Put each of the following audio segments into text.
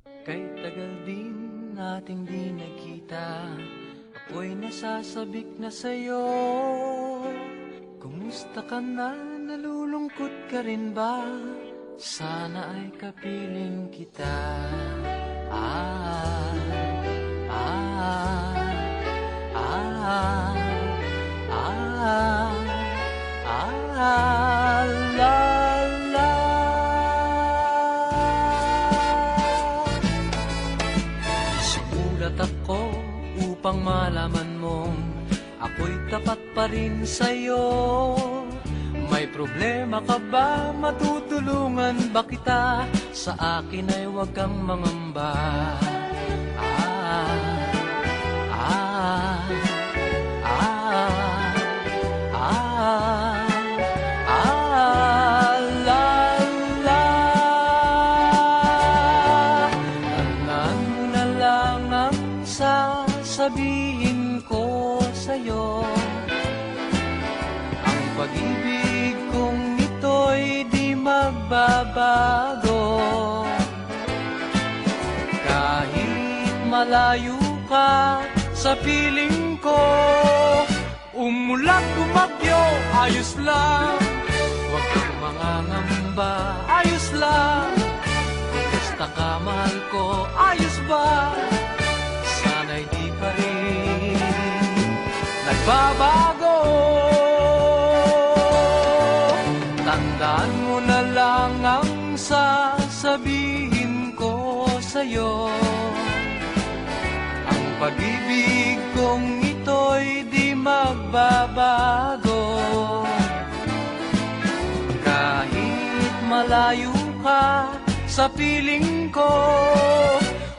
Kay tagal din nating di nagkita, ako'y nasasabik na sa'yo. Kumusta ka na? Nalulungkot ka rin ba? Sana ay kapiling kita. Ah, ah, ah, ah, ah, la, la. Sumulat ako upang malaman mong ako'y tapat pa rin sa'yo. May problema ka ba? Matutulungan ba kita? Sa akin ay huwag kang mangamba. Ah, ah, ah, ah, ah, la, la. Tandaan mo na lang ang sasabihin ko sa'yo. Ang pag-ibig kong ito'y di magbabago. Kahit malayo ka sa piling ko, umulat bumagyo, ayos lang. Huwag kang mangangamba, ayos lang. Kumusta ka, mahal ko, ayos ba? Sana'y di pa rin nagbabago. Tandaan mo na lang ang sasabihin ko sa'yo. Ang pag-ibig kong ito'y di magbabago. Kahit malayo ka sa piling ko,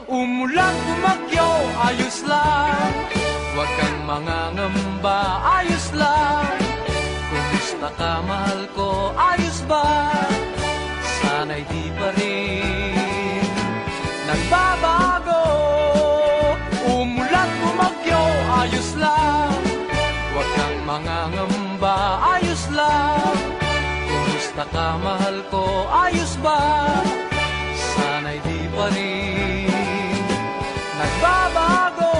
umulan bumagyo, ayos lang. Huwag kang mangangamba, ayos lang. Kumusta ka, mahal ko, ayos ba? Sana'y di pa rin nagbabago. Umulan bumagyo, ayos lang. Huwag kang mangangamba, ayos lang. Kumusta ka, mahal ko, ayos ba? Sana'y di pa rin nagbabago.